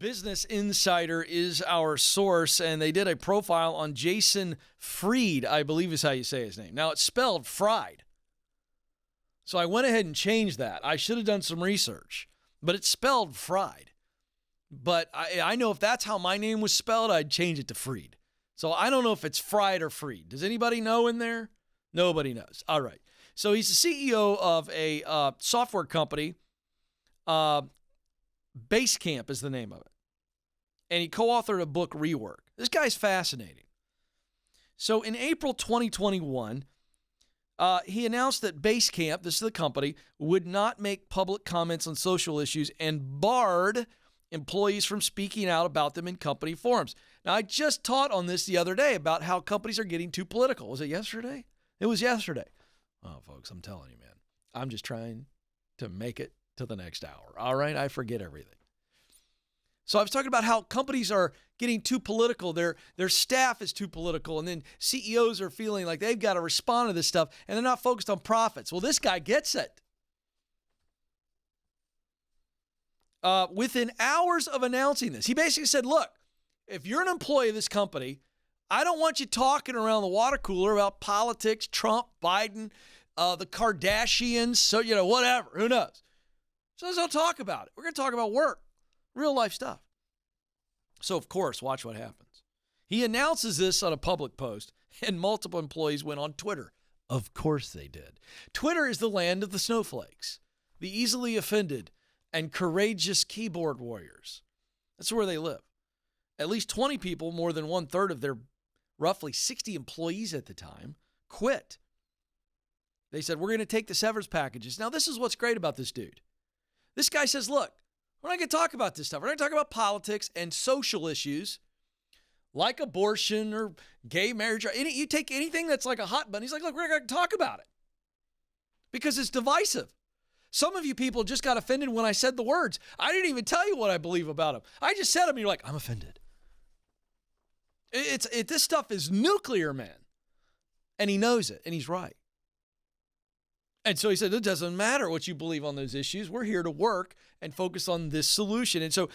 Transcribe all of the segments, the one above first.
Business Insider is our source, and they did a profile on Jason Fried, I believe is how you say his name. Now, it's spelled Fried. So I went ahead and changed that. I should have done some research, but it's spelled Fried. But I know if that's how my name was spelled, I'd change it to Fried. So I don't know if it's Fried or Fried. Does anybody know in there? Nobody knows. All right. So he's the CEO of a software company. Basecamp is the name of it. And he co-authored a book, Rework. This guy's fascinating. So in April 2021, he announced that Basecamp, this is the company, would not make public comments on social issues and barred employees from speaking out about them in company forums. Now, I just taught on this the other day about how companies are getting too political. Was it yesterday? It was yesterday. Oh, folks, I'm telling you, man. I'm just trying to make it to the next hour. All right? I forget everything. So I was talking about how companies are getting too political. Their staff is too political. And then CEOs are feeling like they've got to respond to this stuff. And they're not focused on profits. Well, this guy gets it. Within hours of announcing this, he basically said, look, if you're an employee of this company, I don't want you talking around the water cooler about politics, Trump, Biden, the Kardashians, so, whatever, who knows. So let's not talk about it. We're going to talk about work, real life stuff. So, of course, watch what happens. He announces this on a public post, and multiple employees went on Twitter. Of course they did. Twitter is the land of the snowflakes, the easily offended, and courageous keyboard warriors. That's where they live. At least 20 people, more than 1/3 of their roughly 60 employees at the time, quit. They said, we're going to take the severance packages. Now, this is what's great about this dude. This guy says, look, we're not going to talk about this stuff. We're not going to talk about politics and social issues like abortion or gay marriage. You take anything that's like a hot button. He's like, look, we're not going to talk about it because it's divisive. Some of you people just got offended when I said the words. I didn't even tell you what I believe about them. I just said them, and you're like, I'm offended. This stuff is nuclear, man. And he knows it, and he's right. And so he said, it doesn't matter what you believe on those issues. We're here to work and focus on this solution. And so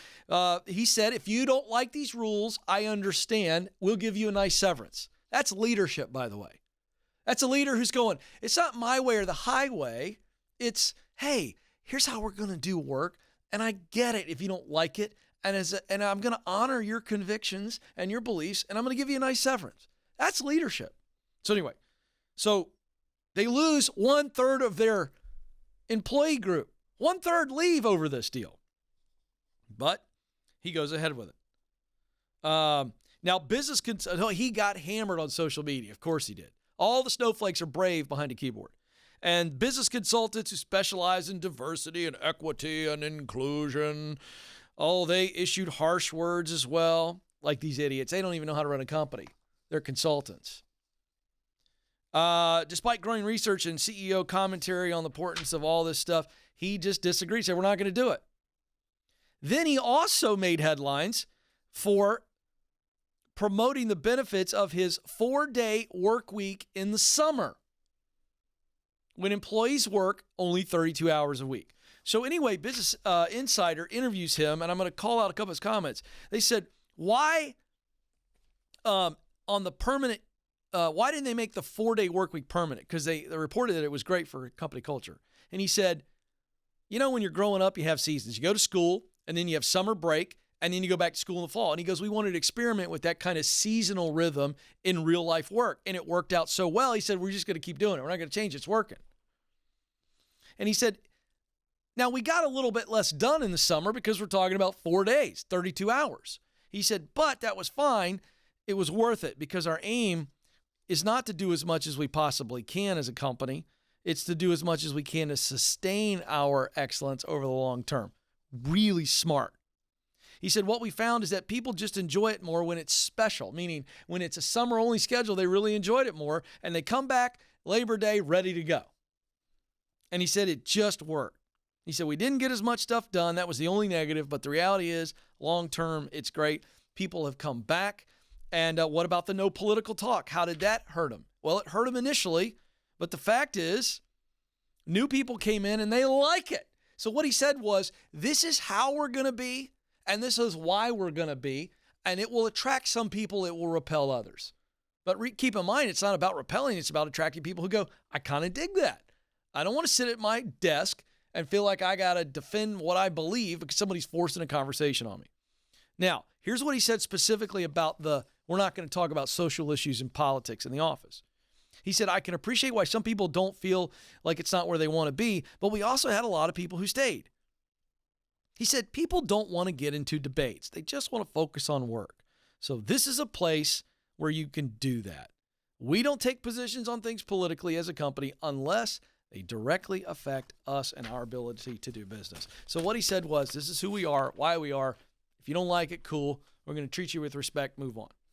he said, if you don't like these rules, I understand. We'll give you a nice severance. That's leadership, by the way. That's a leader who's going, it's not my way or the highway. It's, hey, here's how we're going to do work. And I get it if you don't like it. And I'm going to honor your convictions and your beliefs. And I'm going to give you a nice severance. That's leadership. So anyway, they lose 1/3 of their employee group. 1/3 leave over this deal. But he goes ahead with it. Now, he got hammered on social media. Of course he did. All the snowflakes are brave behind a keyboard. And business consultants who specialize in diversity and equity and inclusion, they issued harsh words as well, like these idiots. They don't even know how to run a company. They're consultants. Despite growing research and CEO commentary on the importance of all this stuff, he just disagreed. Said, we're not going to do it. Then he also made headlines for promoting the benefits of his 4-day work week in the summer when employees work only 32 hours a week. So anyway, Business Insider interviews him, and I'm going to call out a couple of his comments. They said, why on the permanent why didn't they make the 4-day work week permanent? Because they reported that it was great for company culture. And he said, when you're growing up, you have seasons. You go to school, and then you have summer break, and then you go back to school in the fall. And he goes, we wanted to experiment with that kind of seasonal rhythm in real life work. And it worked out so well, he said, we're just going to keep doing it. We're not going to change it. It's working. And he said, now we got a little bit less done in the summer because we're talking about 4 days, 32 hours. He said, but that was fine. It was worth it because our aim is not to do as much as we possibly can as a company. It's to do as much as we can to sustain our excellence over the long term. Really smart. He said, what we found is that people just enjoy it more when it's special, meaning when it's a summer-only schedule, they really enjoyed it more, and they come back Labor Day ready to go. And he said it just worked. He said, we didn't get as much stuff done. That was the only negative, but the reality is, long-term, it's great. People have come back. And what about the no political talk? How did that hurt them? Well, it hurt them initially, but the fact is, new people came in and they like it. So what he said was, this is how we're going to be, and this is why we're going to be, and it will attract some people, it will repel others. But keep in mind, it's not about repelling, it's about attracting people who go, I kind of dig that. I don't want to sit at my desk and feel like I got to defend what I believe because somebody's forcing a conversation on me. Now, here's what he said specifically about we're not going to talk about social issues and politics in the office. He said, I can appreciate why some people don't feel like it's not where they want to be, but we also had a lot of people who stayed. He said, people don't want to get into debates. They just want to focus on work. So this is a place where you can do that. We don't take positions on things politically as a company unless they directly affect us and our ability to do business. So what he said was, this is who we are, why we are. If you don't like it, cool. We're going to treat you with respect. Move on.